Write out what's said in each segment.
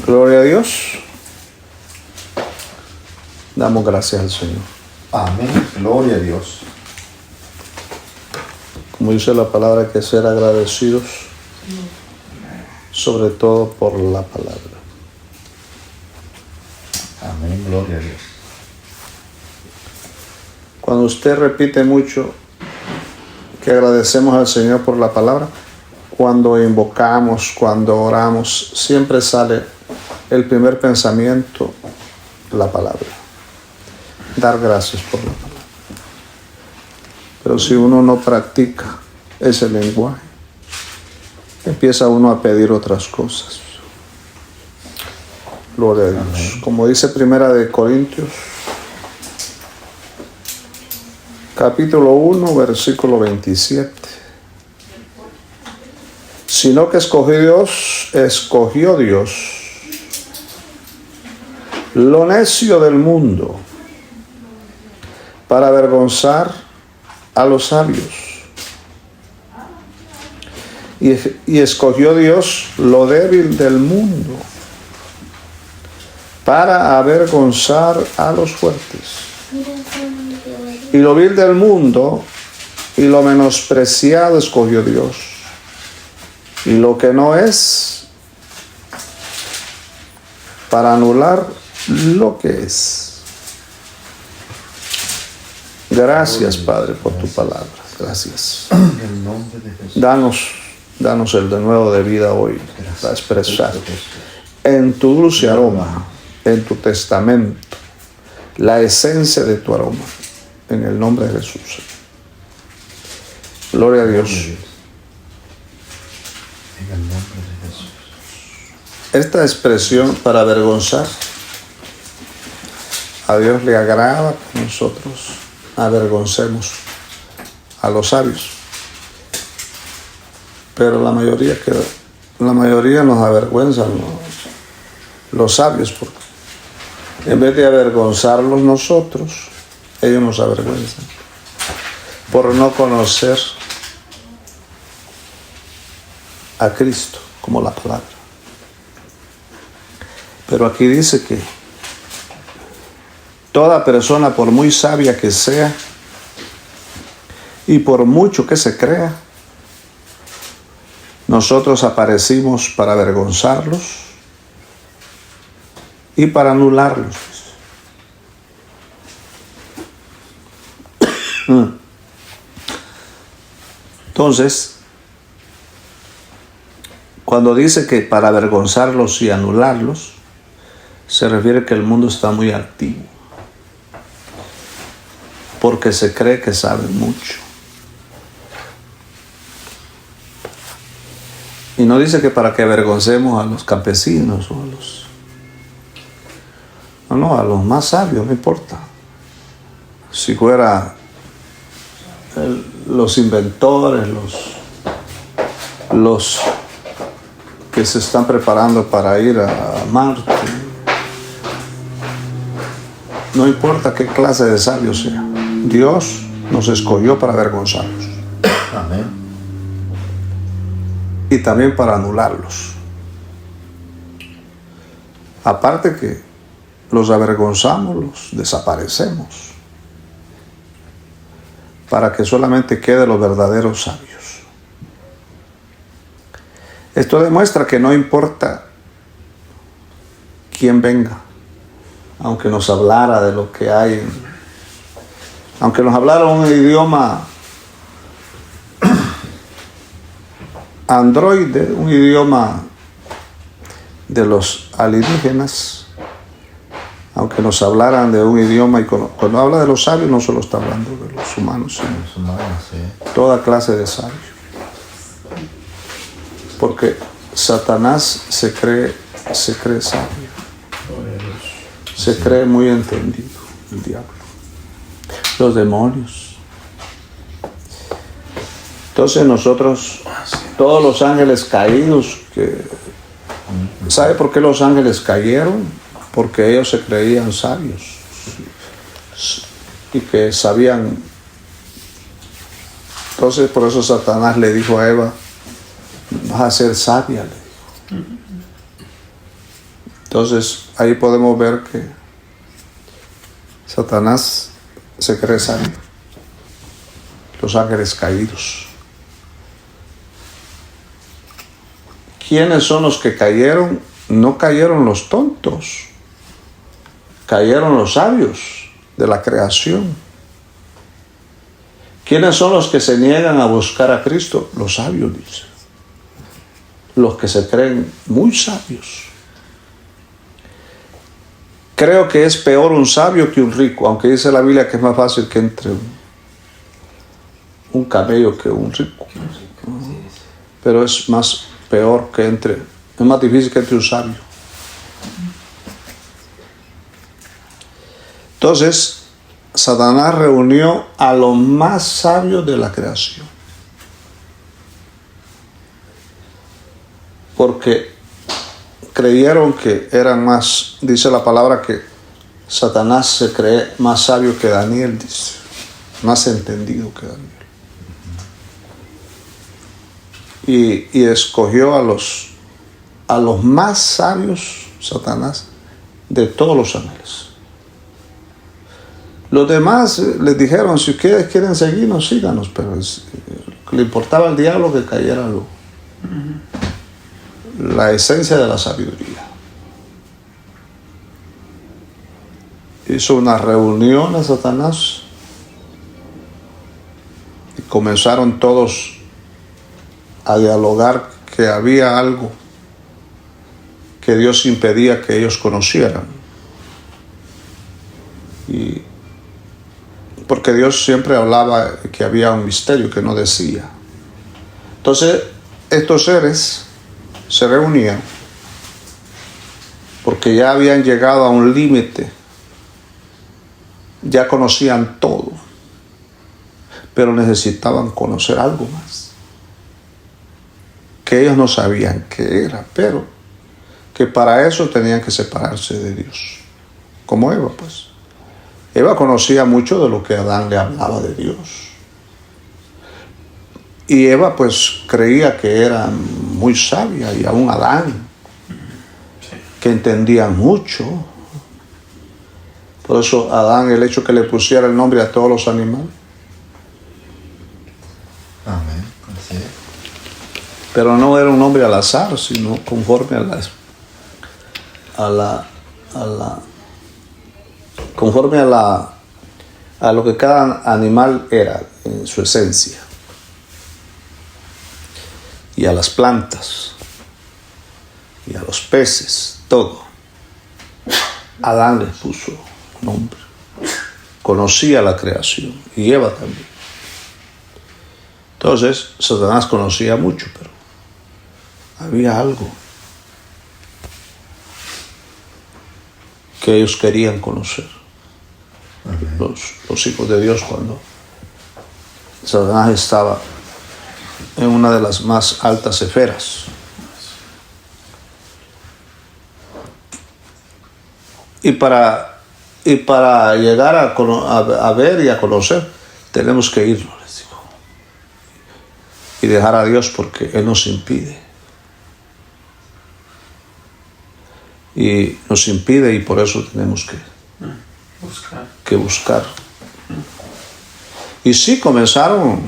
Gloria a Dios. Damos gracias al Señor. Amén. Gloria a Dios. Como dice la palabra, hay que ser agradecidos, sobre todo por la palabra. Amén. Gloria a Dios. Cuando usted repite mucho que agradecemos al Señor por la palabra, cuando invocamos, cuando oramos, siempre sale el primer pensamiento, la palabra. Dar gracias por la palabra. Pero si uno no practica ese lenguaje, empieza uno a pedir otras cosas. Gloria a Dios. Amén. Como dice Primera de Corintios, capítulo 1, versículo 27. Sino que escogió Dios lo necio del mundo para avergonzar a los sabios. Y escogió Dios lo débil del mundo para avergonzar a los fuertes. Y lo vil del mundo y lo menospreciado escogió Dios. Y lo que no es, para anular lo que es. Gracias, Padre, por tu palabra. Gracias. En el nombre de Jesús. Danos el de nuevo de vida hoy para expresar en tu dulce aroma, en tu testamento, la esencia de tu aroma. En el nombre de Jesús. Gloria a Dios. En el nombre de Jesús. Esta expresión para avergonzar, a Dios le agrada que nosotros avergoncemos a los sabios. Pero la mayoría nos avergüenzan los sabios, porque en vez de avergonzarlos nosotros, ellos nos avergüenzan por no conocer a Cristo como la palabra. Pero aquí dice que toda persona, por muy sabia que sea y por mucho que se crea, nosotros aparecimos para avergonzarlos y para anularlos. Entonces, cuando dice que para avergonzarlos y anularlos, se refiere que el mundo está muy activo, porque se cree que saben mucho. Y no dice que para que avergoncemos a los campesinos o a los más sabios, no importa. Si fuera los inventores, los que se están preparando para ir a Marte, no importa qué clase de sabios sea, Dios nos escogió para avergonzarlos. Amén. Y también para anularlos. Aparte que los avergonzamos, los desaparecemos, para que solamente queden los verdaderos sabios. Esto demuestra que no importa quién venga, aunque nos hablara de lo que hay, aunque nos hablara un idioma androide, un idioma de los alienígenas, aunque nos hablaran de un idioma, y cuando habla de los sabios no solo está hablando de los humanos, sino Los humanos, sí. toda clase de sabios. Porque Satanás se cree sabio, se cree muy entendido, el diablo, los demonios. Entonces nosotros, todos los ángeles caídos, ¿sabe por qué los ángeles cayeron? Porque ellos se creían sabios y que sabían. Entonces por eso Satanás le dijo a Eva: vas a ser sabia, le dijo. Entonces ahí podemos ver que Satanás se cree sabio. Los ángeles caídos. ¿Quiénes son los que cayeron? No cayeron los tontos. Cayeron los sabios de la creación. ¿Quiénes son los que se niegan a buscar a Cristo? Los sabios, dice. Los que se creen muy sabios. Creo que es peor un sabio que un rico, aunque dice la Biblia que es más fácil que entre un camello que un rico. Pero es más peor que entre, es más difícil que entre un sabio. Entonces, Satanás reunió a los más sabios de la creación. Porque creyeron que eran más, dice la palabra que Satanás se cree más sabio que Daniel, dice, más entendido que Daniel. Y escogió a los más sabios, Satanás, de todos los ángeles. Los demás les dijeron, si ustedes quieren seguirnos, síganos, pero le importaba al diablo que cayera la esencia de la sabiduría. Hizo una reunión a Satanás y comenzaron todos a dialogar que había algo que Dios impedía que ellos conocieran. Y porque Dios siempre hablaba que había un misterio que no decía. Entonces, estos seres se reunían porque ya habían llegado a un límite, ya conocían todo, pero necesitaban conocer algo más, que ellos no sabían qué era, pero que para eso tenían que separarse de Dios, como Eva, pues. Eva conocía mucho de lo que Adán le hablaba de Dios. Y Eva pues creía que era muy sabia, y aún Adán, que entendía mucho. Por eso Adán, el hecho que le pusiera el nombre a todos los animales. Amén. Así es. Pero no era un nombre al azar, sino conforme conforme a lo que cada animal era en su esencia, y a las plantas y a los peces, todo. Adán les puso nombre, conocía la creación, y Eva también. Entonces Satanás conocía mucho, pero había algo que ellos querían conocer. Los hijos de Dios, cuando Satanás estaba en una de las más altas esferas. Y para llegar a ver y a conocer, tenemos que irnos, les digo, y dejar a Dios, porque Él nos impide. Y nos impide, y por eso tenemos que buscar. Y sí, comenzaron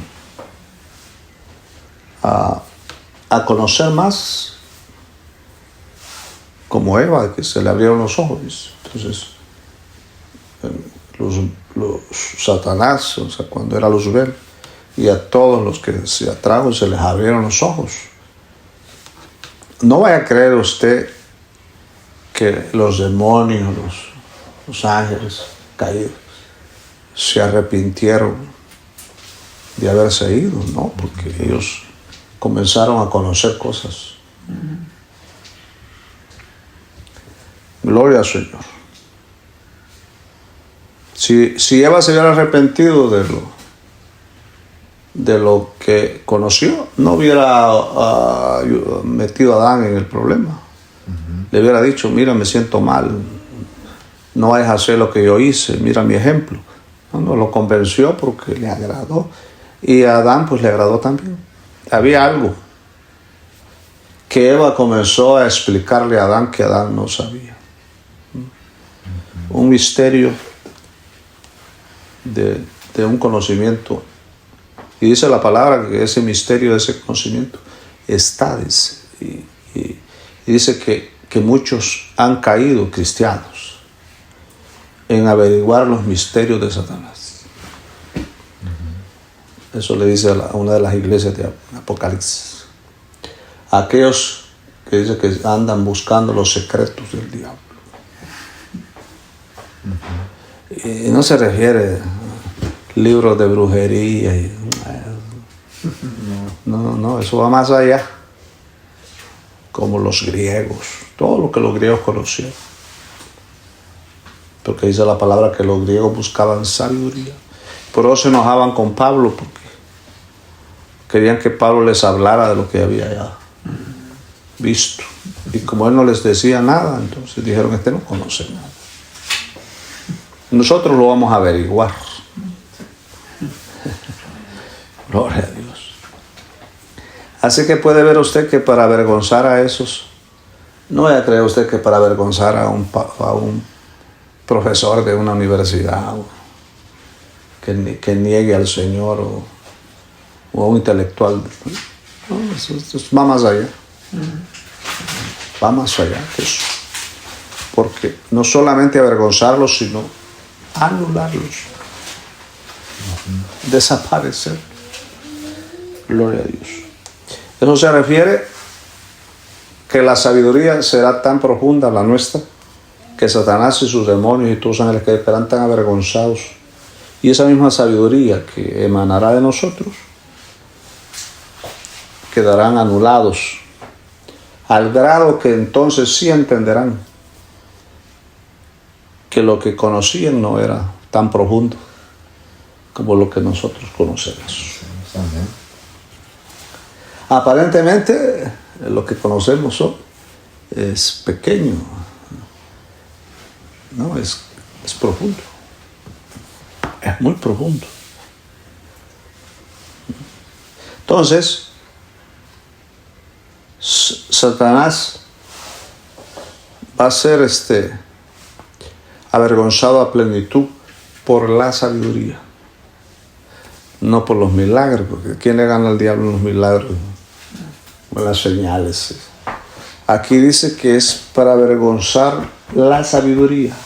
a conocer más, como Eva, que se le abrieron los ojos. Entonces, los Satanás, o sea, cuando era Luzbel, y a todos los que se atrajo, se les abrieron los ojos. No vaya a creer usted que los demonios, los ángeles caídos, se arrepintieron de haberse ido, no, porque ellos comenzaron a conocer cosas. Gloria al Señor. Si Eva se hubiera arrepentido de lo que conoció, no hubiera metido a Adán en el problema. Le hubiera dicho, mira, me siento mal, no vayas a hacer lo que yo hice, mira mi ejemplo. No, lo convenció porque le agradó, y a Adán pues le agradó también. Había algo que Eva comenzó a explicarle a Adán que Adán no sabía. un misterio de un conocimiento. Y dice la palabra que ese misterio de ese conocimiento está, dice, y dice que muchos han caído cristianos en averiguar los misterios de Satanás. Eso le dice a una de las iglesias de Apocalipsis. Aquellos que dice que andan buscando los secretos del diablo. Y no se refiere a libros de brujería. No, eso va más allá. Como los griegos, todo lo que los griegos conocían. Porque dice la palabra que los griegos buscaban sabiduría. Por eso se enojaban con Pablo, porque querían que Pablo les hablara de lo que había ya visto. Y como él no les decía nada, entonces dijeron, este no conoce nada. Nosotros lo vamos a averiguar. Gloria a Dios. Así que puede ver usted que para avergonzar a esos, no vaya a creer usted que para avergonzar a un profesor de una universidad que niegue al Señor o a un intelectual. No, eso va más allá. Va más allá que eso. Porque no solamente avergonzarlos, sino anularlos. Desaparecer. Gloria a Dios. Eso se refiere que la sabiduría será tan profunda, la nuestra, que Satanás y sus demonios y todos los ángeles que estarán tan avergonzados. Y esa misma sabiduría que emanará de nosotros quedarán anulados, al grado que entonces sí entenderán que lo que conocían no era tan profundo como lo que nosotros conocemos. Amén. Aparentemente lo que conocemos hoy es pequeño, no, es profundo, es muy profundo. Entonces, Satanás va a ser avergonzado a plenitud por la sabiduría, no por los milagros, porque ¿quién le gana al diablo en los milagros? Con las señales. Aquí dice que es para avergonzar la sabiduría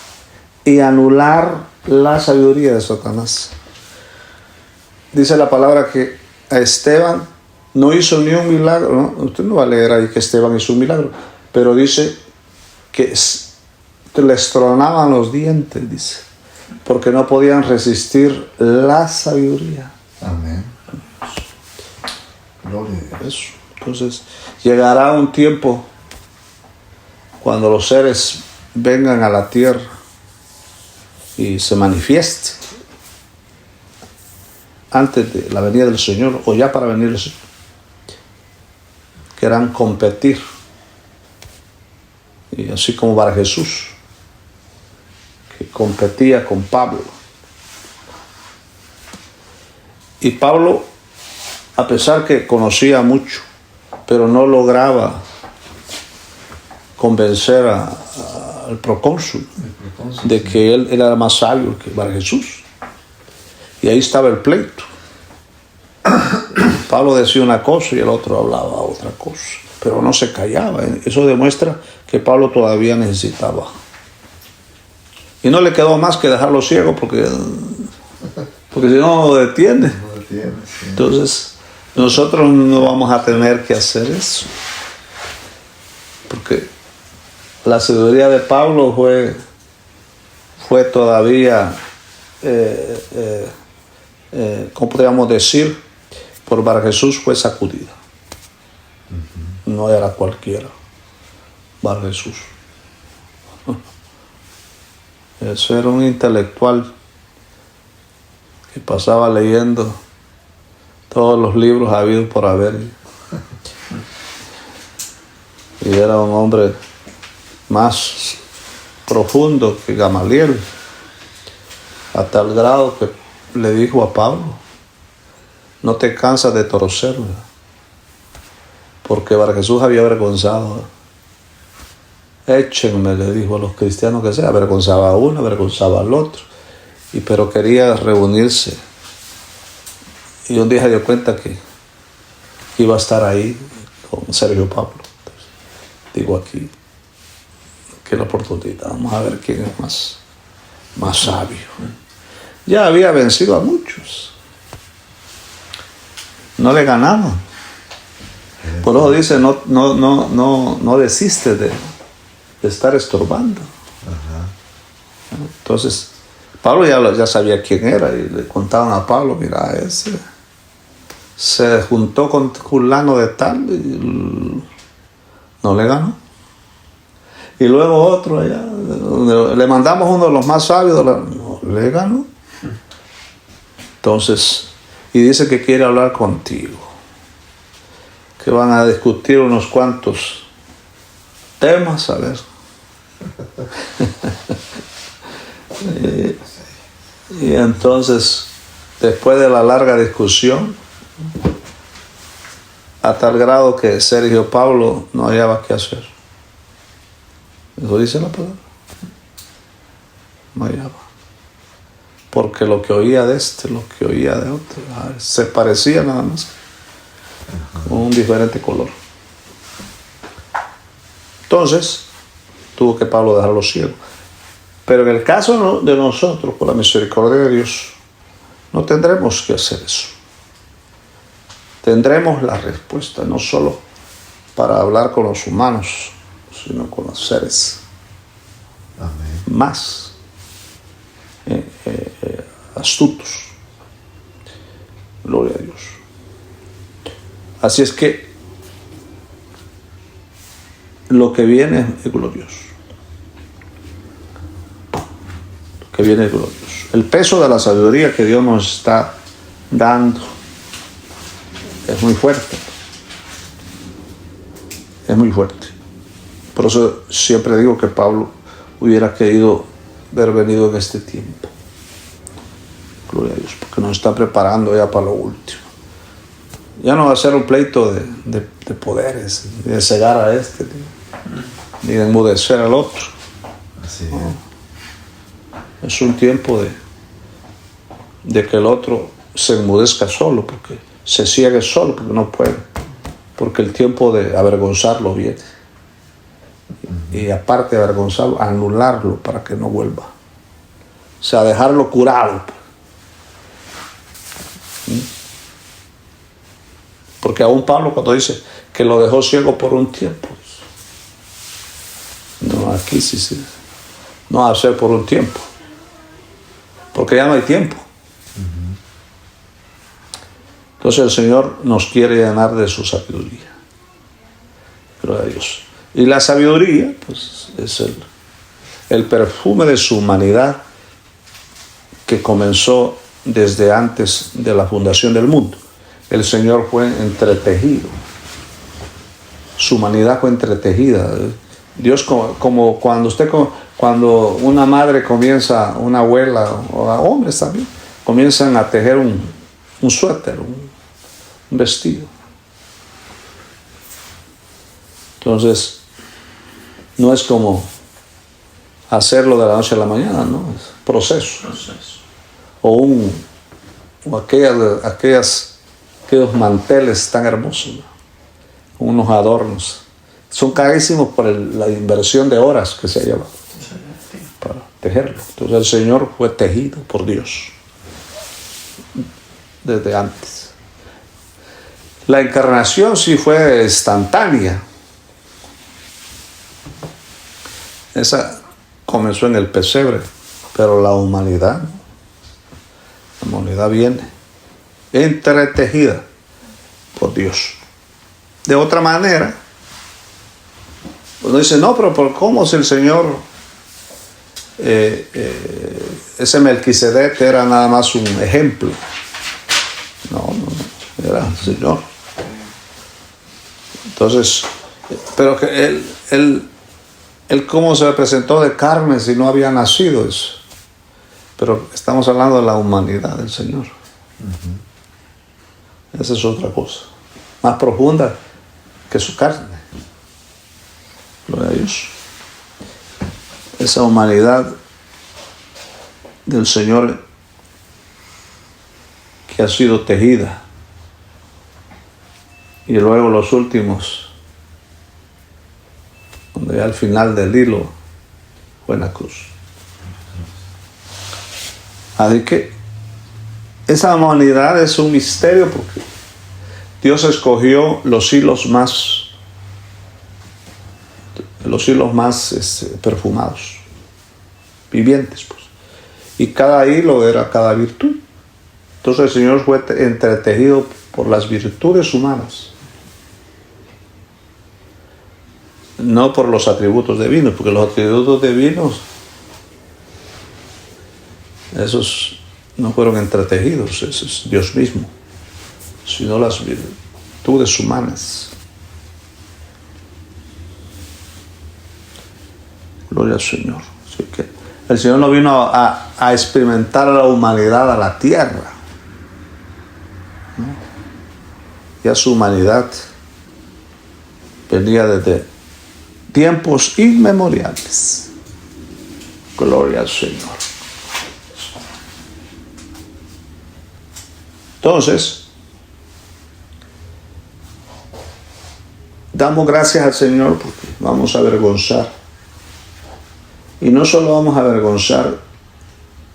y anular la sabiduría de Satanás. Dice la palabra que a Esteban no hizo ni un milagro, ¿no? Usted no va a leer ahí que Esteban hizo un milagro, pero dice que les tronaban los dientes, dice, porque no podían resistir la sabiduría. Amén. Gloria a Dios. Eso. Entonces, llegará un tiempo cuando los seres vengan a la tierra y se manifiesten antes de la venida del Señor o ya para venir el Señor. Quieran competir. Y así como para Jesús, que competía con Pablo. Y Pablo, a pesar que conocía mucho, pero no lograba convencer al procónsul de que él era más sabio que para Jesús. Y ahí estaba el pleito. Pablo decía una cosa y el otro hablaba otra cosa, pero no se callaba. Eso demuestra que Pablo todavía necesitaba. Y no le quedó más que dejarlo ciego porque si no lo detiene. Sí. Entonces, nosotros no vamos a tener que hacer eso. Porque la sabiduría de Pablo fue todavía, ¿cómo podríamos decir? Por Bar Jesús fue sacudida. No era cualquiera. Bar Jesús. Eso era un intelectual que pasaba leyendo todos los libros habidos por haber. Y era un hombre más profundo que Gamaliel, a tal grado que le dijo a Pablo, no te cansas de torcerla, porque Bar Jesús había avergonzado Échenme, le dijo a los cristianos que sea, avergonzaba a uno, avergonzaba al otro. Pero quería reunirse. Y un día se dio cuenta que iba a estar ahí con Sergio Pablo. Entonces, digo aquí, que la oportunidad, vamos a ver quién es más sabio. Ya había vencido a muchos. No le ganaban. Por eso dice, no desiste de estar estorbando. Entonces, Pablo ya sabía quién era y le contaban a Pablo, mira, ese se juntó con fulano de tal y no le ganó. Y luego otro allá, le mandamos uno de los más sabios, no le ganó. Entonces, y dice que quiere hablar contigo, que van a discutir unos cuantos temas, a ver. Y entonces, después de la larga discusión, a tal grado que Sergio Pablo no hallaba qué hacer. Eso dice la palabra. No hallaba. Porque lo que oía de este, lo que oía de otro, se parecía nada más, con un diferente color. Entonces, tuvo que Pablo dejarlo ciego. Pero en el caso de nosotros, por la misericordia de Dios, no tendremos que hacer eso. Tendremos la respuesta, no solo para hablar con los humanos, sino con los seres más astutos. Gloria a Dios. Así es que lo que viene es glorioso. Lo que viene es glorioso. El peso de la sabiduría que Dios nos está dando es muy fuerte. Es muy fuerte. Por eso siempre digo que Pablo hubiera querido haber venido en este tiempo. Gloria a Dios, porque nos está preparando ya para lo último. Ya no va a ser un pleito de poderes, ni de cegar a este, ni de enmudecer al otro. Así es. No. Es un tiempo de que el otro se enmudezca solo, porque se ciegue solo, porque no puede. Porque el tiempo de avergonzarlo viene. Y aparte de avergonzarlo, anularlo para que no vuelva. O sea, dejarlo curado. Porque aún Pablo cuando dice que lo dejó ciego por un tiempo. No, aquí sí. No va a ser por un tiempo. Porque ya no hay tiempo. Entonces el Señor nos quiere llenar de su sabiduría. Gloria a Dios. Y la sabiduría, pues, es el perfume de su humanidad que comenzó desde antes de la fundación del mundo. El Señor fue entretejido. Su humanidad fue entretejida. Dios, como cuando una madre comienza, una abuela, o hombres también, comienzan a tejer un suéter, un vestido. Entonces, no es como hacerlo de la noche a la mañana, ¿no? Es proceso. O aquellos manteles tan hermosos, ¿no? Unos adornos. Son carísimos por la inversión de horas que se ha llevado para tejerlo. Entonces el Señor fue tejido por Dios desde antes. La encarnación sí fue instantánea. Esa comenzó en el pesebre, pero la humanidad viene entretejida por Dios. De otra manera, uno dice, no, pero ¿cómo si el Señor, ese Melquisedec era nada más un ejemplo? No, era el Señor. Entonces, pero que él cómo se presentó de carne si no había nacido eso. Pero estamos hablando de la humanidad del Señor. Esa es otra cosa. Más profunda que su carne. Gloria a Dios. esa humanidad del Señor que ha sido tejida. Y luego los últimos, donde ya al final del hilo fue en la cruz. Así que esa humanidad es un misterio porque Dios escogió los hilos más perfumados, vivientes, pues. Y cada hilo era cada virtud. Entonces el Señor fue entretejido por las virtudes humanas, no por los atributos divinos, porque los atributos divinos, esos no fueron entretejidos, ese es Dios mismo, sino las virtudes humanas. Gloria al Señor. Así que el Señor no vino a experimentar a la humanidad, a la tierra, ¿no? Ya su humanidad venía desde tiempos inmemoriales. Gloria al Señor. Entonces, damos gracias al Señor porque vamos a avergonzar. Y no solo vamos a avergonzar,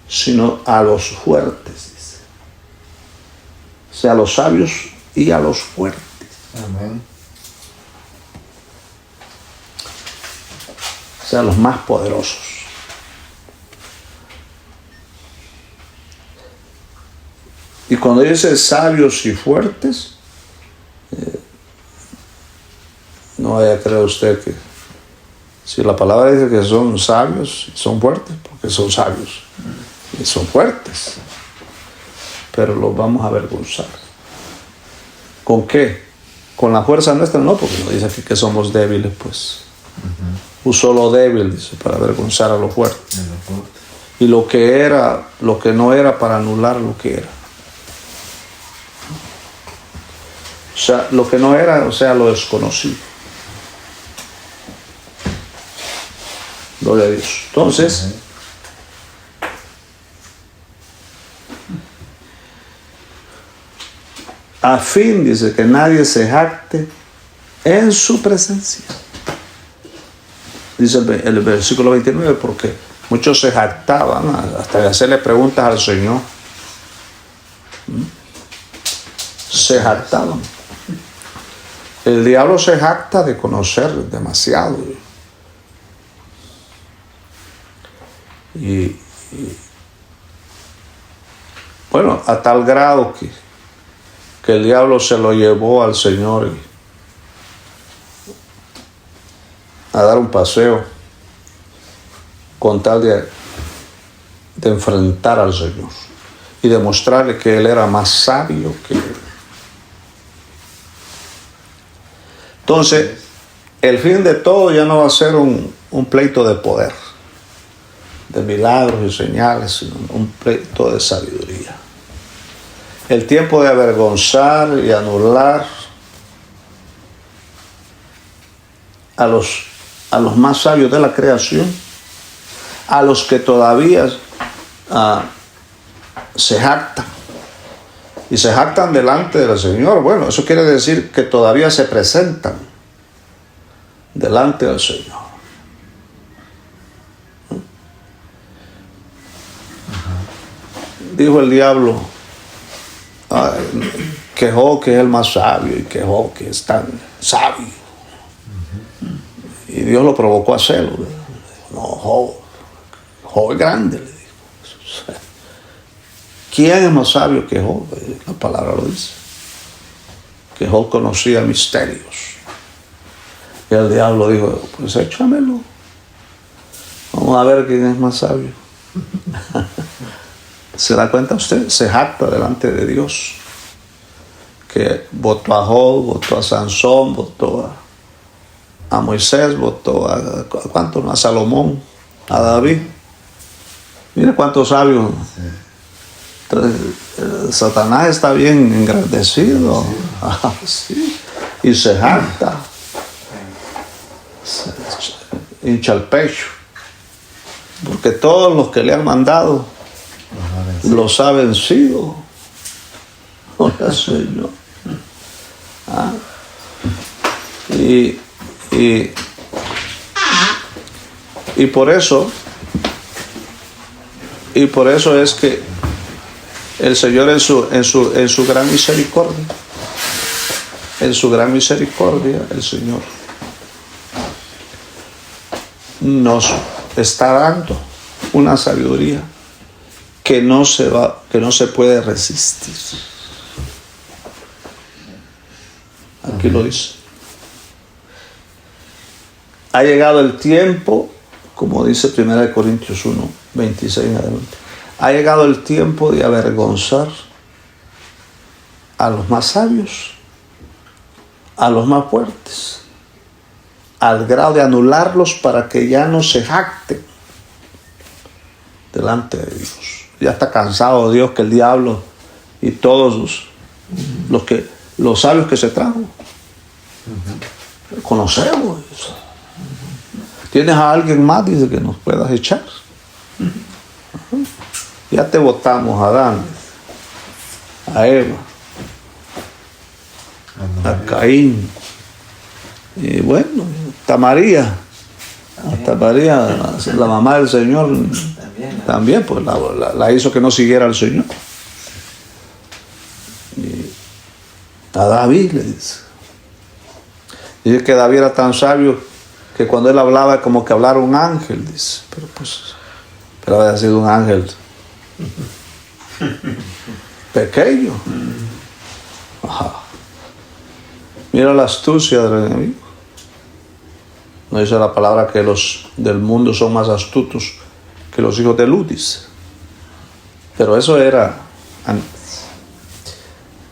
sino a los fuertes, dice. O sea, a los sabios y a los fuertes. Amén. O sea, los más poderosos. Y cuando dice sabios y fuertes, no vaya a creer usted que si la palabra dice que son sabios, son fuertes, porque son sabios y son fuertes, pero los vamos a avergonzar. ¿Con qué? ¿Con la fuerza nuestra? No, porque nos dice aquí que somos débiles, pues. Usó lo débil, dice, para avergonzar a lo fuerte. Y lo que no era, para anular lo que era. O sea, lo que no era, o sea, lo desconocido. Gloria a Dios. Entonces, a fin, dice, que nadie se jacte en su presencia. Dice el versículo 29, porque muchos se jactaban hasta de hacerle preguntas al Señor. Se jactaban. El diablo se jacta de conocer demasiado. Y bueno, a tal grado que el diablo se lo llevó al Señor a dar un paseo con tal de enfrentar al Señor y demostrarle que Él era más sabio que Él. Entonces, el fin de todo ya no va a ser un pleito de poder, de milagros y señales, sino un pleito de sabiduría. El tiempo de avergonzar y anular a los más sabios de la creación, a los que todavía se jactan. Y se jactan delante del Señor. Bueno, eso quiere decir que todavía se presentan delante del Señor. Dijo el diablo, quejó que es el más sabio y quejó que es tan sabio. Y Dios lo provocó a hacerlo. No, Job es grande, le dijo. ¿Quién es más sabio que Job? La palabra lo dice. Que Job conocía misterios. Y el diablo dijo, pues échamelo. Vamos a ver quién es más sabio. ¿Se da cuenta usted? Se jacta delante de Dios. Que votó a Job, votó a Sansón, votó a Moisés, votó a ¿cuántos? A Salomón, a David. Mire cuántos sabios. Entonces, Satanás está bien engrandecido. Sí. Y se jacta. Se hincha el pecho. Porque todos los que le han mandado los ha vencido. Gloria al Señor. ¿Ah? Y por eso es que el Señor en su gran misericordia, el Señor nos está dando una sabiduría que no se puede resistir. Aquí lo dice. Ha llegado el tiempo, como dice 1 Corintios 1, 26 en adelante. Ha llegado el tiempo de avergonzar a los más sabios, a los más fuertes, al grado de anularlos para que ya no se jacten delante de Dios. Ya está cansado Dios que el diablo y todos los sabios que se trajo. Conocemos eso. ¿Tienes a alguien más? Dice que nos puedas echar. Ya te votamos a Adán, a Eva, a Caín. Y bueno, hasta María, la mamá del Señor, también pues la hizo que no siguiera al Señor. Y a David le dice. Dice que David era tan sabio que cuando él hablaba como que hablara un ángel, dice. Pero había sido un ángel pequeño. Ajá. Mira la astucia del enemigo. No dice la palabra que los del mundo son más astutos que los hijos de Luz, dice. Pero eso era antes.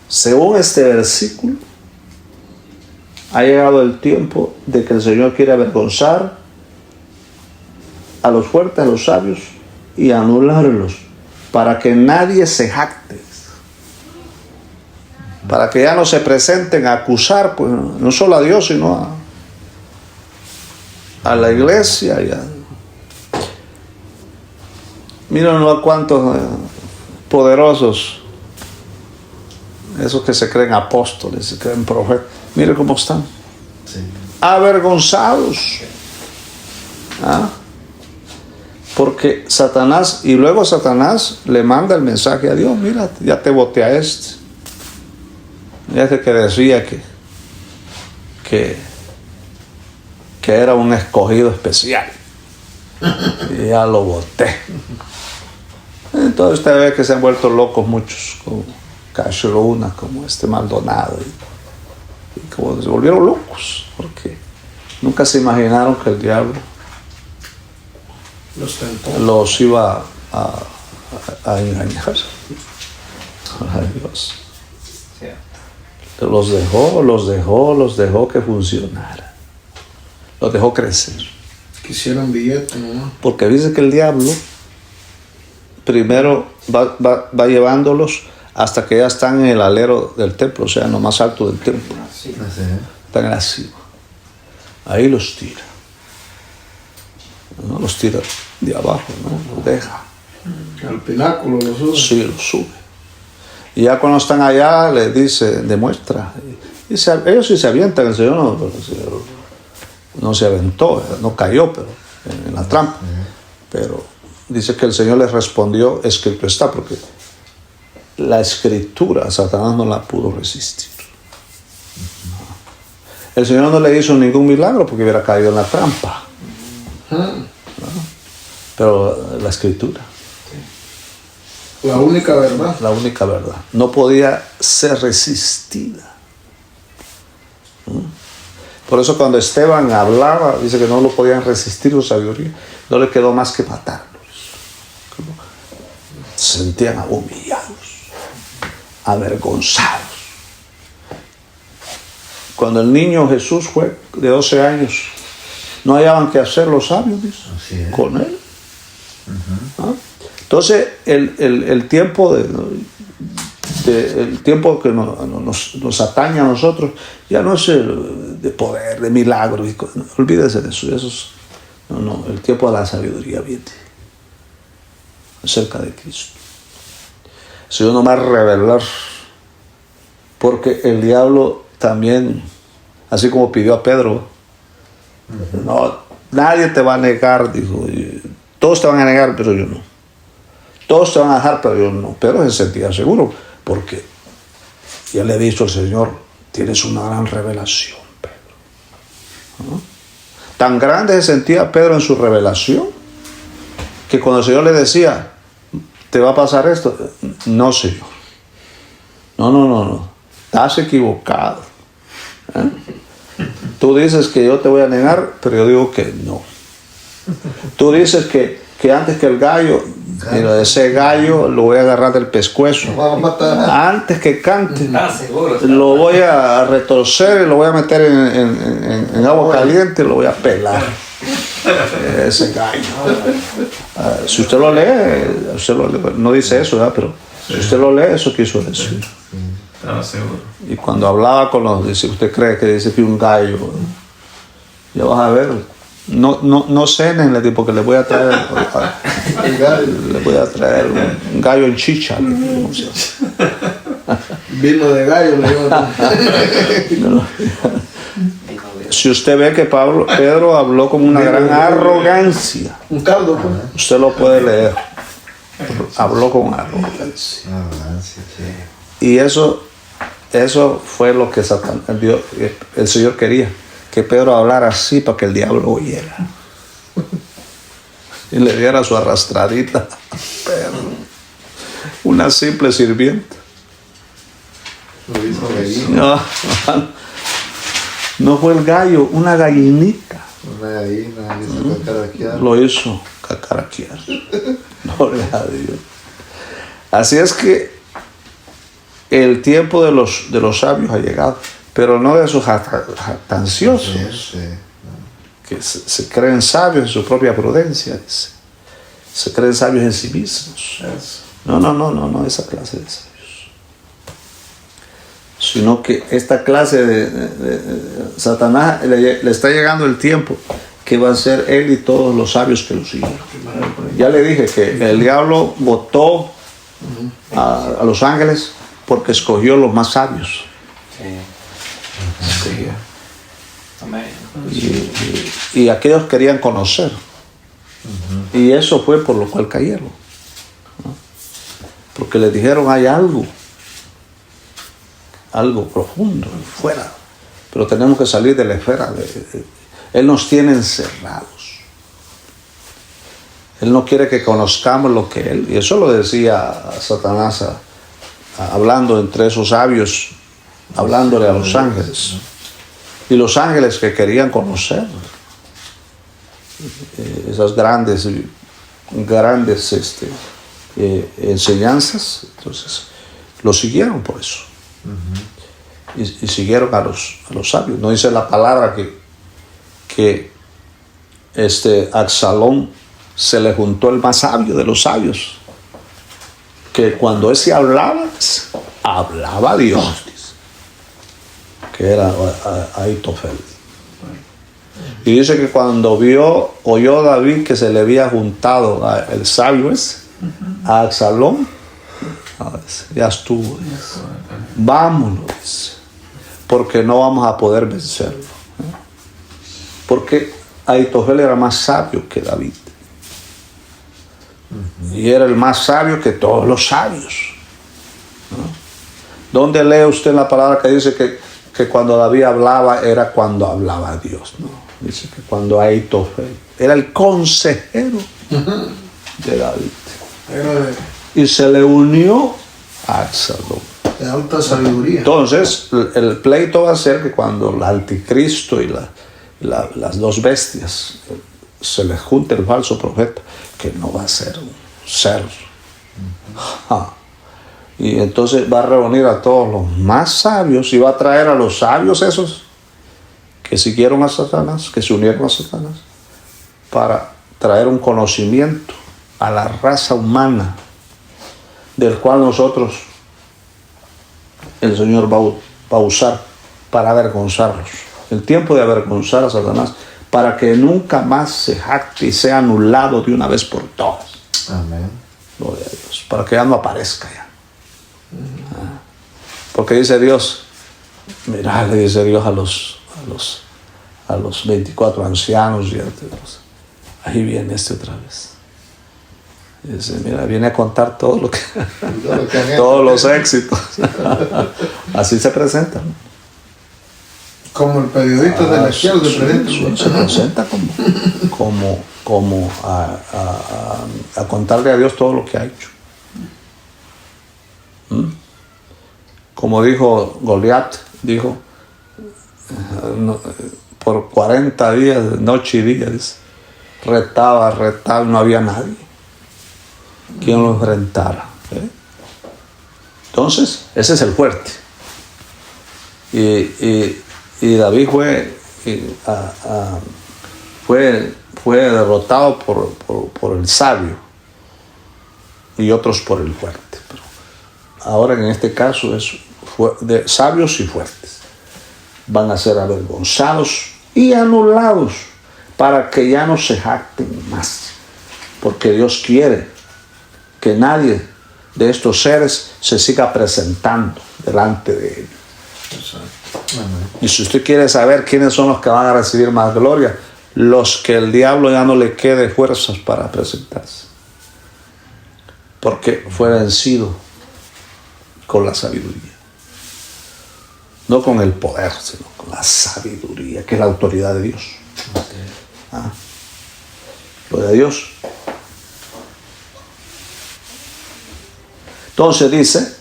Según este versículo, ha llegado el tiempo de que el Señor quiere avergonzar a los fuertes, a los sabios, y anularlos, para que nadie se jacte, para que ya no se presenten a acusar, pues no solo a Dios, sino a la iglesia. Mírenlo a cuántos poderosos, esos que se creen apóstoles, se creen profetas, miren cómo están, sí, avergonzados. ¿Ah? Porque Satanás, y luego Satanás le manda el mensaje a Dios: mira, ya te boté a este. Este que decía que era un escogido especial. Y ya lo boté. Entonces usted ve que se han vuelto locos muchos, como Cash Luna, como Maldonado, y como se volvieron locos, porque nunca se imaginaron que el diablo los iba a engañar. Ay, Dios. Los dejó que funcionara. Los dejó crecer. Quisieran billetes, ¿no? Porque dice que el diablo primero va llevándolos hasta que ya están en el alero del templo, o sea, en lo más alto del templo. Sí. Están en la cima. Ahí los tira. No los tira de abajo, ¿no? Los deja. Al pináculo los sube. Sí, los sube. Y ya cuando están allá, les dice, demuestra. Ellos sí se avientan, el Señor no se aventó, no cayó, pero en la trampa. Pero dice que el Señor les respondió: escrito está, porque la escritura Satanás no la pudo resistir. El Señor no le hizo ningún milagro porque hubiera caído en la trampa. Pero la escritura, la única verdad, no podía ser resistida. Por eso cuando Esteban hablaba, dice que no lo podían resistir su sabiduría, no le quedó más que matarlos. Se sentían humillados, avergonzados. Cuando el niño Jesús fue de 12 años, no hallaban qué hacer los sabios, dice, con él. ¿Ah? Entonces el tiempo el tiempo que nos atañe a nosotros ya no es de poder, de milagros, olvídese de eso. El tiempo de la sabiduría viene. acerca de Cristo. El Señor nos va a revelar, porque el diablo también, así como pidió a Pedro, no, nadie te va a negar, dijo, todos te van a negar, pero yo no. Todos te van a dejar, pero yo no. Pedro se sentía seguro, porque ya le ha dicho al Señor, tienes una gran revelación, Pedro. ¿No? Tan grande se sentía Pedro en su revelación, que cuando el Señor le decía, ¿te va a pasar esto? No, Señor. No. Estás equivocado. Tú dices que yo te voy a negar, pero yo digo que no. Tú dices que antes que el gallo, mira, ese gallo lo voy a agarrar del pescuezo. Antes que cante, lo voy a retorcer y lo voy a meter en agua caliente y lo voy a pelar. Ese gallo. Si usted lo lee, no dice eso, ¿verdad? Pero si usted lo lee, eso quiso decir. Y cuando hablaba con los, dice, usted cree que dice que un gallo, ya vas a ver. No cenen, le digo, porque le voy a traer un gallo en chicha. Vino de gallo, le digo. Si usted ve que Pedro habló con una gran arrogancia, un caldo, pues. usted lo puede leer. Habló con arrogancia. Y eso fue lo que el Señor quería. Que Pedro hablara así para que el diablo oyera y le diera su arrastradita. Pedro, una simple sirvienta. No fue el gallo, una gallinita. Una gallina hizo cacaraquear. Lo hizo cacaraquear. Gloria a Dios. Así es que el tiempo de los sabios ha llegado. Pero no de esos jactanciosos, que se creen sabios en su propia prudencia, se creen sabios en sí mismos. No, esa clase de sabios. Sino que esta clase de Satanás le está llegando el tiempo que va a ser él y todos los sabios que lo siguen. Ya le dije que el diablo votó a los ángeles porque escogió los más sabios. Sí. Y aquellos querían conocer. Y eso fue por lo cual cayeron. ¿No? Porque les dijeron hay algo profundo fuera. Pero tenemos que salir de la esfera. Él nos tiene encerrados. Él no quiere que conozcamos lo que Él. Y eso lo decía Satanás hablando entre esos sabios, hablándole a los ángeles. Y los ángeles que querían conocer esas grandes enseñanzas, entonces lo siguieron por eso. Y siguieron a los sabios. No dice la palabra que Absalón se le juntó el más sabio de los sabios, que cuando ese hablaba a Dios, que era Ahitofel. Y dice que cuando oyó David que se le había juntado el sabio a Absalón, ya estuvo, dice. Vámonos, dice, porque no vamos a poder vencerlo. Porque Ahitofel era más sabio que David. Y era el más sabio que todos los sabios. ¿Dónde lee usted en la palabra que dice que cuando David hablaba era cuando hablaba a Dios? ¿No? Dice que cuando Ahitofel era el consejero de David. Y se le unió a Absalón. De alta sabiduría. Entonces, el pleito va a ser que cuando el anticristo y las dos bestias se les junte el falso profeta, que no va a ser un ser. Y entonces va a reunir a todos los más sabios y va a traer a los sabios esos que siguieron a Satanás, que se unieron a Satanás, para traer un conocimiento a la raza humana, del cual nosotros, el Señor va a usar para avergonzarlos. El tiempo de avergonzar a Satanás, para que nunca más se jacte y sea anulado de una vez por todas. Amén. Gloria a Dios. Para que ya no aparezca ya. Porque dice Dios, mira, le dice Dios a los 24 ancianos, y ahí viene otra vez. Y dice, mira, viene a contar todo lo que todos los éxitos. Así se presenta, ¿no? Como el periodista de la izquierda se presenta. Se presenta como a contarle a Dios todo lo que ha hecho. Como dijo Goliat, dijo, por 40 días, noche y día, dice, retaba, no había nadie quien lo enfrentara. Entonces, ese es el fuerte. Y David fue derrotado por el sabio y otros por el fuerte. Pero ahora en este caso es de sabios y fuertes. Van a ser avergonzados y anulados para que ya no se jacten más. Porque Dios quiere que nadie de estos seres se siga presentando delante de Él. Y si usted quiere saber quiénes son los que van a recibir más gloria, los que el diablo ya no le quede fuerzas para presentarse. Porque fue vencido con la sabiduría. No con el poder, sino con la sabiduría, que es la autoridad de Dios. Gloria a Dios. Entonces dice,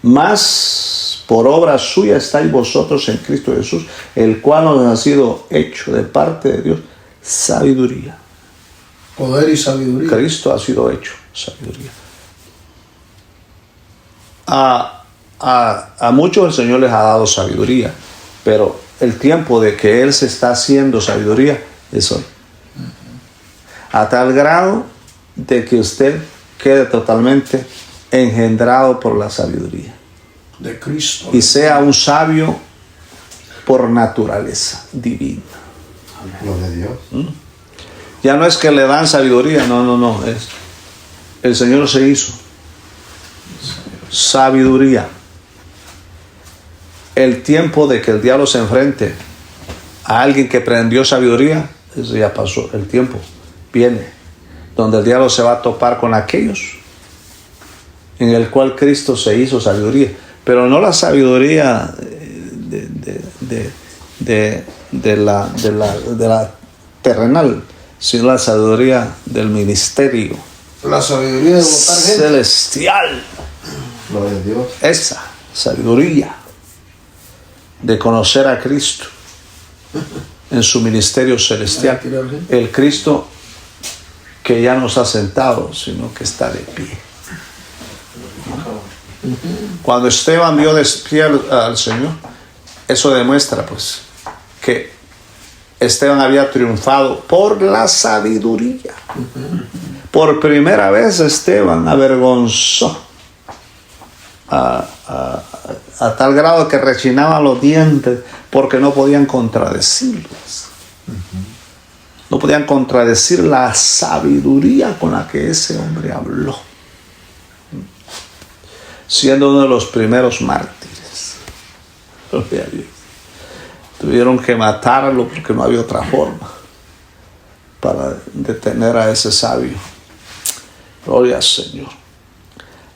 mas por obra suya estáis vosotros en Cristo Jesús, el cual nos ha sido hecho de parte de Dios sabiduría. Poder y sabiduría. Cristo ha sido hecho sabiduría. A muchos el Señor les ha dado sabiduría, pero el tiempo de que Él se está haciendo sabiduría es hoy. A tal grado de que usted quede totalmente engendrado por la sabiduría de Cristo y sea un sabio por naturaleza divina. Gloria a Dios. Ya no es que le dan sabiduría, no, es el Señor se hizo sabiduría. El tiempo de que el diablo se enfrente a alguien que prendió sabiduría, eso ya pasó. El tiempo viene donde el diablo se va a topar con aquellos en el cual Cristo se hizo sabiduría, pero no la sabiduría de la terrenal, sino la sabiduría del ministerio, la sabiduría de votar gente celestial. Gloria a Dios. Esa sabiduría de conocer a Cristo en su ministerio celestial, el Cristo que ya no está sentado, sino que está de pie. Cuando Esteban vio de pie al Señor, eso demuestra pues que Esteban había triunfado por la sabiduría. Por primera vez Esteban avergonzó a tal grado que rechinaban los dientes porque no podían contradecirlos. No podían contradecir la sabiduría con la que ese hombre habló, siendo uno de los primeros mártires. Gloria a Dios. Tuvieron que matarlo porque no había otra forma para detener a ese sabio. Gloria al Señor.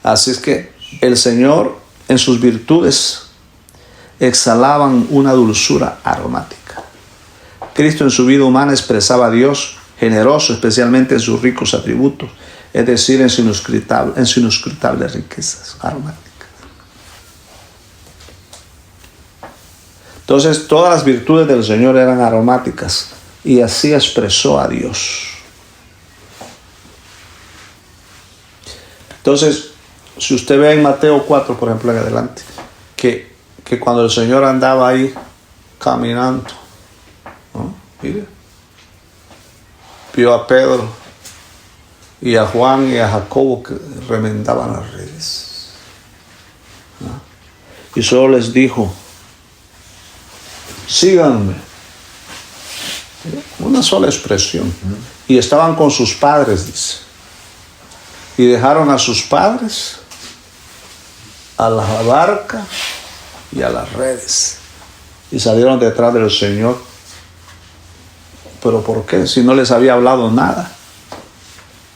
Así es que el Señor en sus virtudes exhalaban una dulzura aromática. Cristo en su vida humana expresaba a Dios generoso, especialmente en sus ricos atributos, es decir, en sus inescrutables riquezas aromáticas. Entonces, todas las virtudes del Señor eran aromáticas y así expresó a Dios. Entonces, si usted ve en Mateo 4, por ejemplo, en adelante, que cuando el Señor andaba ahí caminando, ¿no? Mire, vio a Pedro y a Juan y a Jacobo que remendaban las redes, ¿no? Y solo les dijo, síganme. Una sola expresión. Y estaban con sus padres, dice. Y dejaron a sus padres, a la barca y a las redes. Y salieron detrás del Señor. ¿Pero por qué? Si no les había hablado nada.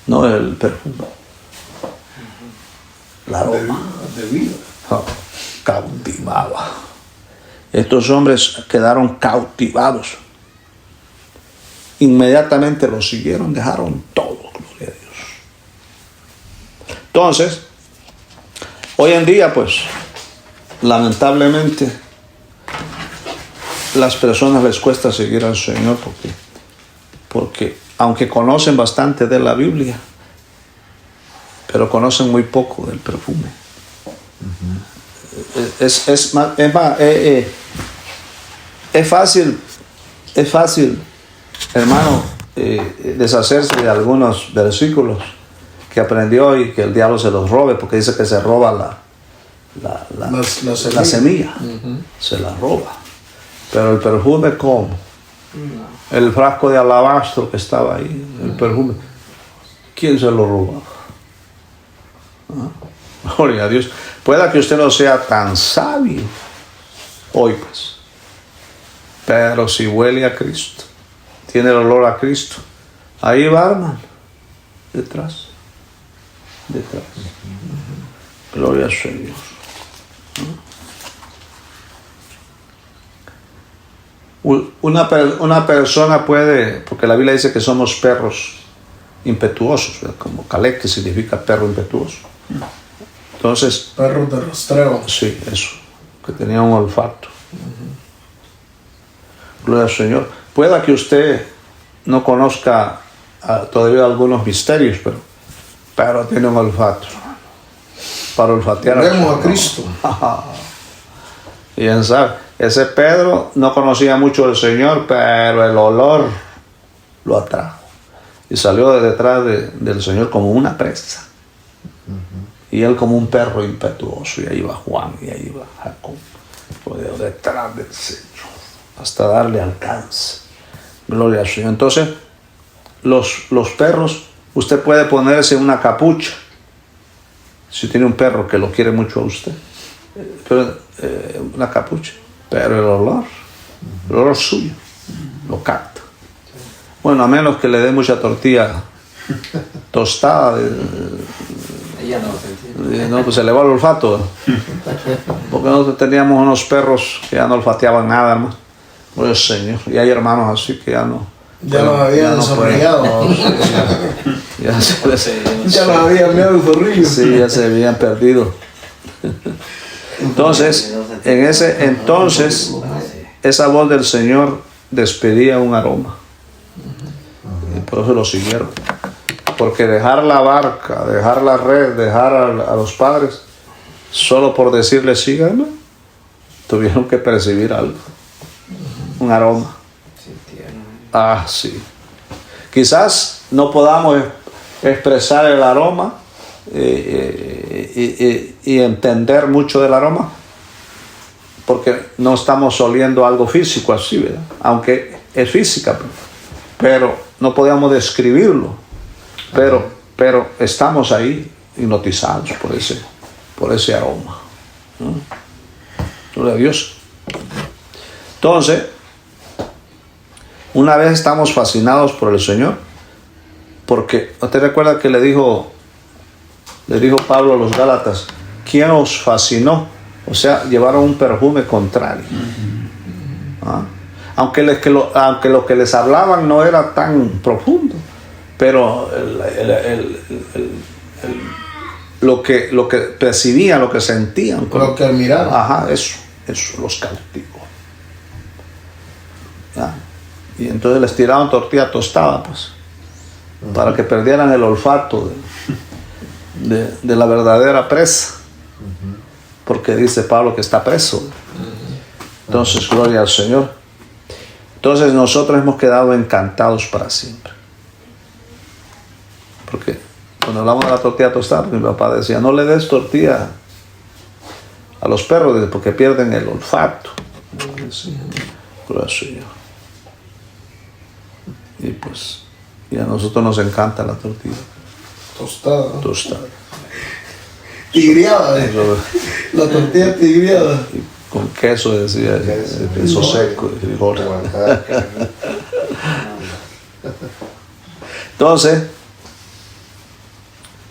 No el perfume. La aroma. Cautivaba. Estos hombres quedaron cautivados. Inmediatamente lo siguieron, dejaron todo, gloria a Dios. Entonces, hoy en día, pues, lamentablemente, las personas les cuesta seguir al Señor porque aunque conocen bastante de la Biblia, pero conocen muy poco del perfume. Es fácil, hermano, deshacerse de algunos versículos que aprendió y que el diablo se los robe, porque dice que se roba la semilla. Se la roba. Pero el perfume, ¿cómo? El frasco de alabastro que estaba ahí, el perfume, ¿quién se lo robaba? Gloria a Dios. Pueda que usted no sea tan sabio hoy, pues, pero si huele a Cristo, tiene el olor a Cristo, ahí va, hermano, detrás. Gloria al Señor. Una persona puede, porque la Biblia dice que somos perros impetuosos, ¿verdad? Como Caleb, que significa perro impetuoso. Entonces, perro de rastreo. Sí, eso, que tenía un olfato. Gloria al Señor. Pueda que usted no conozca todavía algunos misterios, pero tiene un olfato para olfatear. Vemos a Cristo. Bien sabe, ese Pedro no conocía mucho al Señor, pero el olor lo atrajo y salió de detrás del Señor como una presa. Y él como un perro impetuoso, y ahí va Juan, y ahí va Jacob, detrás del Señor, hasta darle alcance. Gloria al Señor. Entonces, los perros, usted puede ponerse una capucha, si tiene un perro que lo quiere mucho a usted, una capucha, pero el olor suyo, lo capta. Bueno, a menos que le dé mucha tortilla tostada, no, pues se le va el olfato, porque nosotros teníamos unos perros que ya no olfateaban nada, hermano. Oye, Señor, y hay hermanos así que ya no habían desarrollado. Ya los habían meado el zorrillo. Sí, ya se habían perdido. Entonces, esa voz del Señor despedía un aroma. Y por eso lo siguieron. Porque dejar la barca, dejar la red, dejar a los padres, solo por decirles síganme, tuvieron que percibir algo. Un aroma. Sí. Quizás no podamos expresar el aroma y entender mucho del aroma, porque no estamos oliendo algo físico así, ¿verdad? Aunque es física, pero no podemos describirlo. Pero estamos ahí hipnotizados por ese aroma. Gloria a Dios. Entonces, una vez estamos fascinados por el Señor, porque usted recuerda que le dijo Pablo a los Gálatas, ¿quién os fascinó? O sea, llevaron un perfume contrario. Aunque lo que les hablaban no era tan profundo, pero lo que percibían, lo que sentían, lo que miraban, eso los cautivó. Y entonces les tiraban tortilla tostada, pues, para que perdieran el olfato de la verdadera presa, porque dice Pablo que está preso. Entonces, gloria al Señor. Entonces nosotros hemos quedado encantados para siempre. Porque cuando hablamos de la tortilla tostada, mi papá decía, no le des tortilla a los perros porque pierden el olfato. Gloria al Señor. Y pues, y a nosotros nos encanta la tortilla Tostada. ¿no? tostada. Tigreada, Eso, La tortilla tigreada. y con queso, decía, queso seco y frijoles. Entonces,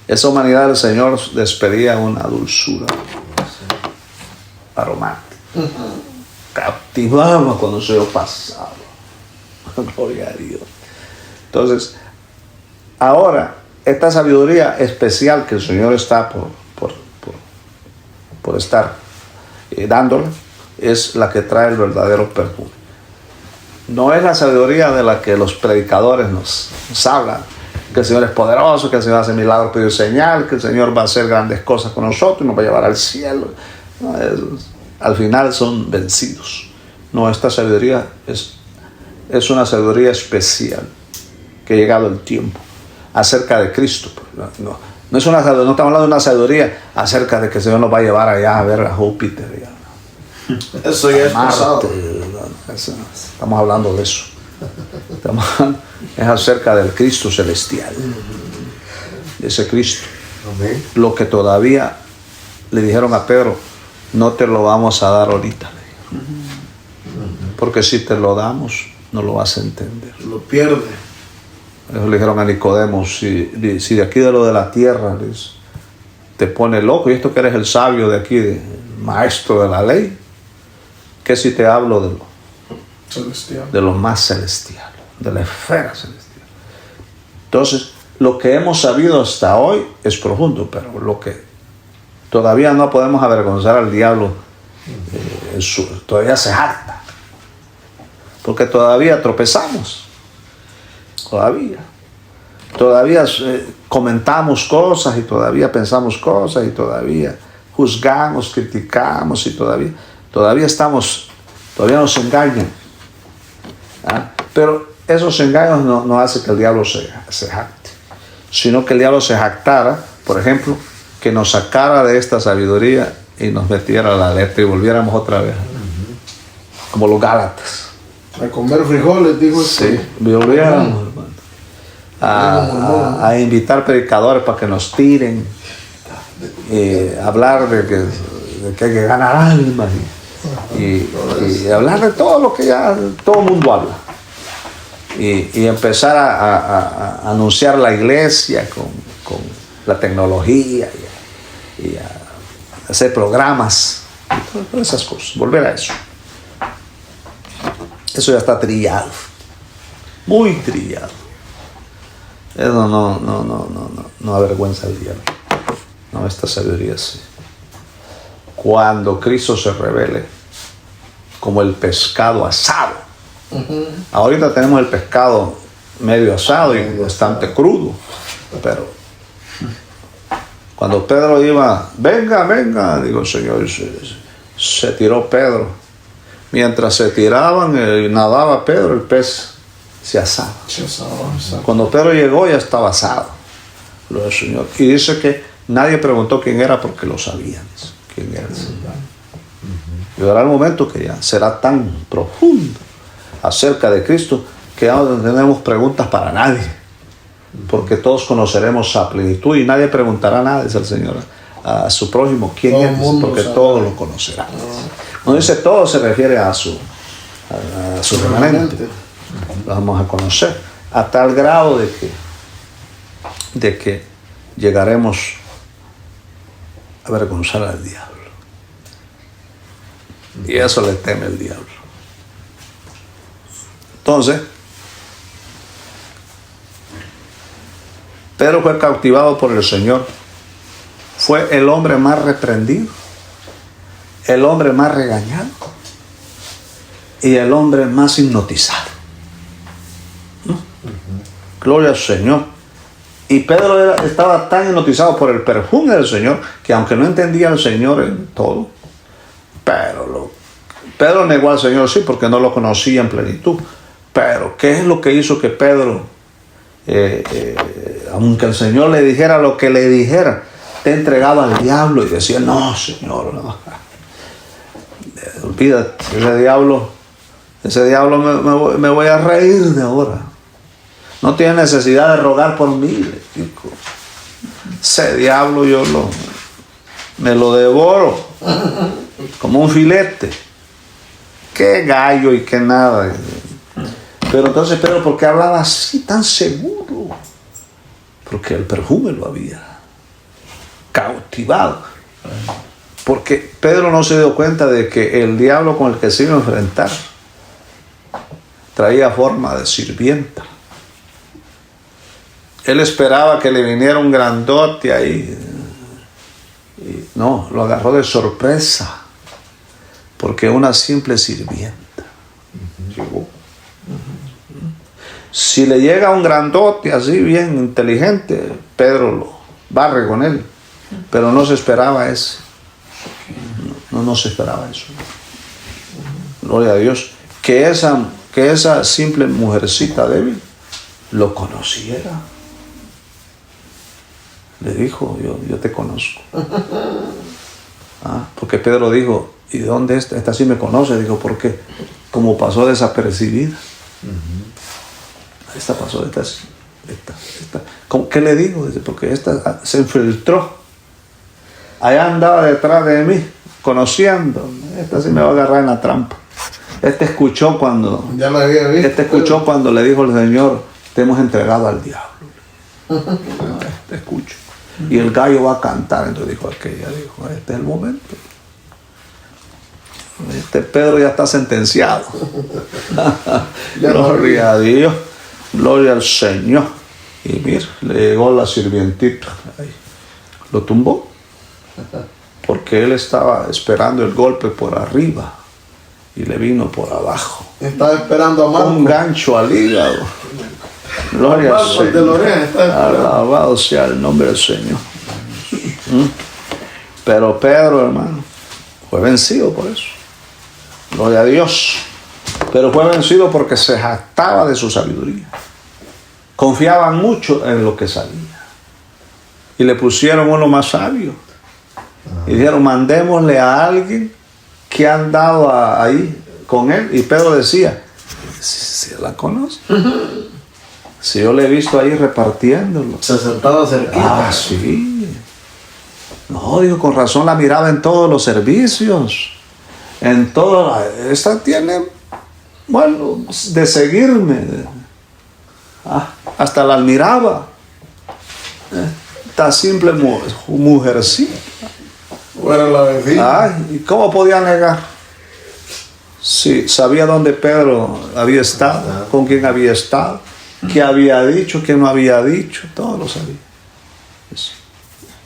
esa humanidad del Señor despedía una dulzura aromática. Captivaba cuando se lo pasaba. Gloria a Dios. Entonces, ahora, esta sabiduría especial que el Señor está por estar dándola, es la que trae el verdadero perfume. No es la sabiduría de la que los predicadores nos hablan, que el Señor es poderoso, que el Señor hace milagros, pero señal, que el Señor va a hacer grandes cosas con nosotros y nos va a llevar al cielo. No, al final son vencidos. No, esta sabiduría es una sabiduría especial, que ha llegado el tiempo, acerca de Cristo. No estamos hablando de una sabiduría acerca de que el Señor nos va a llevar allá a ver a Júpiter. Eso ya es pasado. Estamos hablando de eso. Es acerca del Cristo celestial. De ese Cristo. Amén. Lo que todavía le dijeron a Pedro, no te lo vamos a dar ahorita. Porque si te lo damos, no lo vas a entender. Lo pierde. Eso le dijeron a Nicodemo, si de aquí de lo de la tierra te pone loco, y esto que eres el sabio de aquí, el maestro de la ley, que si te hablo Celestial. de lo más celestial, de la esfera celestial. Entonces, lo que hemos sabido hasta hoy es profundo, pero lo que todavía no podemos avergonzar al diablo, todavía se jacta, porque todavía tropezamos. Todavía comentamos cosas y todavía pensamos cosas y todavía juzgamos, criticamos y todavía nos engañan. ¿Ah? Pero esos engaños no hacen que el diablo se jacte, sino que el diablo se jactara, por ejemplo, que nos sacara de esta sabiduría y nos metiera a la letra y volviéramos otra vez, como los Gálatas. A comer frijoles, dijo Sí, volviéramos, hermano, a invitar predicadores para que nos tiren, hablar de que hay que ganar almas y hablar de todo lo que ya todo el mundo habla y empezar a anunciar la iglesia con la tecnología y a hacer programas y todas esas cosas, volver a eso. Eso ya está trillado, muy trillado. Eso no avergüenza al diablo. No, esta sabiduría sí. Cuando Cristo se revele como el pescado asado. Ahorita tenemos el pescado medio asado y bastante crudo, pero cuando Pedro iba, venga, digo, Señor, se tiró Pedro. Mientras se tiraban y nadaba Pedro, el pez se asaba. Cuando Pedro llegó ya estaba asado. Lo del Señor. Y dice que nadie preguntó quién era porque lo sabían. Quién era el Señor. Y ahora el momento que ya será tan profundo acerca de Cristo que ya no tenemos preguntas para nadie. Porque todos conoceremos a plenitud y nadie preguntará nada, dice el Señor, a su prójimo quién es, porque todos lo conocerán. Cuando dice todo se refiere a su remanente. Lo vamos a conocer a tal grado de que llegaremos a avergonzar al diablo. Y eso le teme el diablo. Entonces, Pedro fue cautivado por el Señor. Fue el hombre más reprendido, el hombre más regañado y el hombre más hipnotizado. ¿No? Gloria al Señor. Y Pedro estaba tan hipnotizado por el perfume del Señor que aunque no entendía al Señor en todo, Pedro negó al Señor, sí, porque no lo conocía en plenitud. Pero ¿qué es lo que hizo que Pedro, aunque el Señor le dijera lo que le dijera, te entregaba al diablo? Y decía, no, Señor, no. Olvídate, ese diablo me voy a reír de ahora. No tiene necesidad de rogar por mí, le digo. ese diablo me lo devoro como un filete. Qué gallo y qué nada. Pero entonces Pedro, ¿por qué hablaba así tan seguro? Porque el perfume lo había cautivado. Porque Pedro no se dio cuenta de que el diablo con el que se iba a enfrentar traía forma de sirvienta. Él esperaba que le viniera un grandote ahí. Y no, lo agarró de sorpresa. Porque una simple sirvienta llegó. Si le llega un grandote así bien inteligente, Pedro lo barre con él. Pero no se esperaba ese. No se esperaba eso. Gloria a Dios. Que esa simple mujercita débil lo conociera. Le dijo, yo te conozco. Porque Pedro dijo, ¿y dónde está? Esta sí me conoce. Dijo, ¿por qué? Como pasó desapercibida. Esta pasó, esta. ¿Qué le digo? Dice, porque esta se infiltró. Allá andaba detrás de mí, conociendo. Esta sí me va a agarrar en la trampa. Escuchó cuando. Ya me había visto. Escuchó cuando le dijo el Señor, te hemos entregado al diablo. Escucho. Y el gallo va a cantar. Entonces dijo aquella, este es el momento. Pedro ya está sentenciado. Gloria a Dios. Gloria al Señor. Y mira, le llegó la sirvientita. Ahí. Lo tumbó. Porque él estaba esperando el golpe por arriba. Y le vino por abajo. Estaba esperando a Marco. Un gancho al hígado. Gloria al Señor. Alabado sea el nombre del Señor. Pero Pedro, hermano, fue vencido por eso. Gloria a Dios. Pero fue vencido porque se jactaba de su sabiduría. Confiaban mucho en lo que salía. Y le pusieron uno más sabio. Y dijeron, mandémosle a alguien que ha andado ahí con él. Y Pedro decía, si la conoce. Si yo le he visto ahí repartiéndolo. Se sentaba cerquita. Sí. No, digo, con razón la miraba en todos los servicios. En todo. Esta tiene, bueno, de seguirme. Hasta la admiraba. Esta simple mujercita. Bueno, la vecina. ¿Y cómo podía negar? Sí, sabía dónde Pedro había estado, con quién había estado, qué había dicho, qué no había dicho, todo lo sabía. Eso.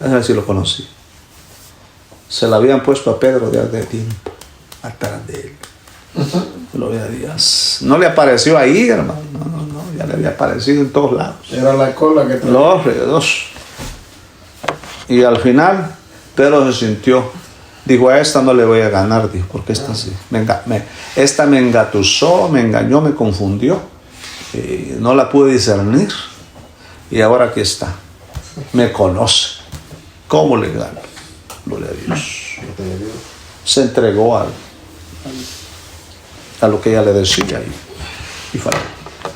Es decir, lo conocí. Se la habían puesto a Pedro de tiempo, atrás de él. Gloria a Dios. No le apareció ahí, hermano. No, ya le había aparecido en todos lados. Era la cola que traía. Gloria a Dios. Y al final, Pedro se sintió, dijo, a esta no le voy a ganar, dijo, porque esta sí, esta me engatusó, me engañó, me confundió, no la pude discernir, y ahora aquí está, me conoce, ¿cómo le gano? Gloria a Dios. Se entregó a lo que ella le decía y falló.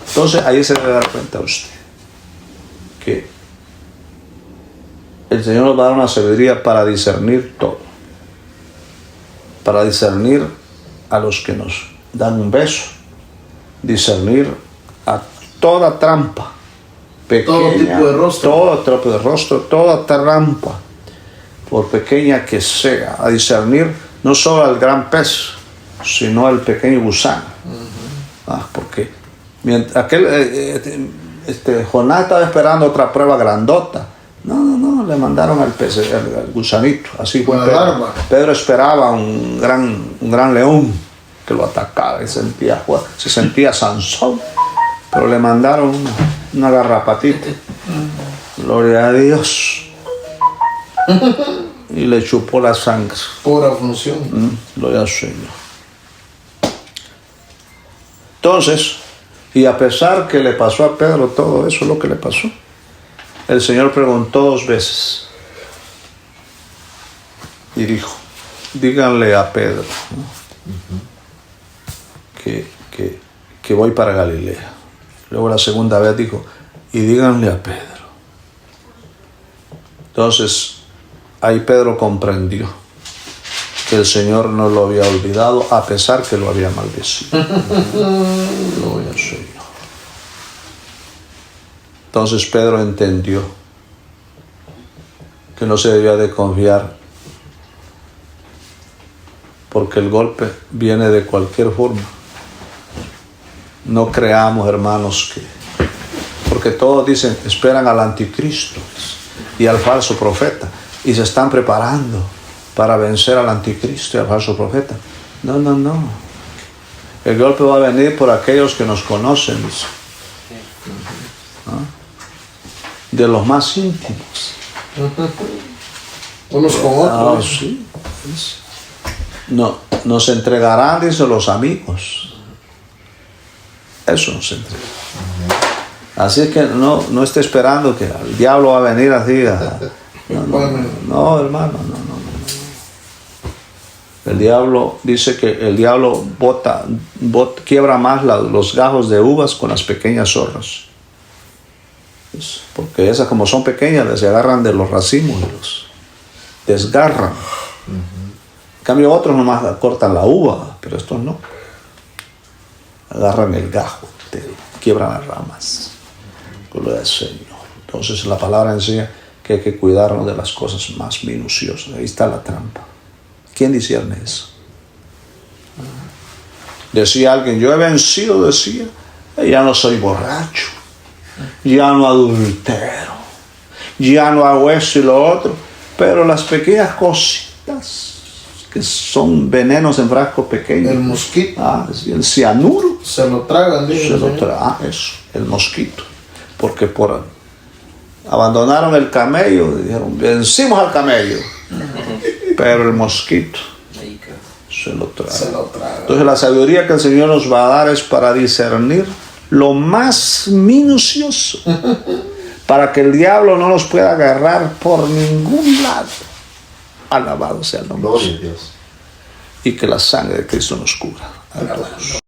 Entonces ahí se debe dar cuenta a usted que el Señor nos va a dar una sabiduría para discernir todo. Para discernir a los que nos dan un beso. Discernir a toda trampa. Pequeña, todo tipo de rostro. Todo tipo de rostro, toda trampa. Por pequeña que sea. A discernir no solo al gran pez, sino al pequeño gusano. Porque mientras Jonás estaba esperando otra prueba grandota. No, le mandaron al pez, al gusanito. Así fue Pedro. Pedro esperaba un gran león que lo atacara y se sentía Sansón, pero le mandaron una garrapatita. Gloria a Dios. Y le chupó la sangre. Pura función. Gloria al Señor. Entonces, y a pesar que le pasó a Pedro todo eso, lo que le pasó, el Señor preguntó 2 veces y dijo, díganle a Pedro, que voy para Galilea. Luego la segunda vez dijo, y díganle a Pedro. Entonces, ahí Pedro comprendió que el Señor no lo había olvidado a pesar que lo había maldecido. Gloria al Señor. Entonces Pedro entendió que no se debía de confiar porque el golpe viene de cualquier forma. No creamos, hermanos, porque todos dicen, esperan al anticristo y al falso profeta y se están preparando para vencer al anticristo y al falso profeta. No, no, no. El golpe va a venir por aquellos que nos conocen, dice. ¿Ah? De los más íntimos. Unos con otros. Sí. No, nos entregarán, dice, los amigos. Eso nos entrega. Así es que no esté esperando que el diablo va a venir así. No, hermano, no. El diablo dice que el diablo quiebra más los gajos de uvas con las pequeñas zorras. Porque esas, como son pequeñas, se agarran de los racimos y los desgarran. En cambio otros nomás cortan la uva, pero estos no. Agarran el gajo, quiebran las ramas. Gloria al Señor. Entonces la palabra enseña que hay que cuidarnos de las cosas más minuciosas. Ahí está la trampa. ¿Quién discierne eso? Decía alguien, yo he vencido, decía, ya no soy borracho, ya no adultero, ya no hago eso y lo otro, pero las pequeñas cositas que son venenos en frascos pequeños. El mosquito. El cianuro. Se lo tragan, dice. Eso, el mosquito. Porque abandonaron el camello, dijeron, vencimos al camello. Pero el mosquito se lo traga. Entonces la sabiduría que el Señor nos va a dar es para discernir lo más minucioso, para que el diablo no nos pueda agarrar por ningún lado. Alabado sea el nombre de Dios. Y que la sangre de Cristo nos cubra a todos.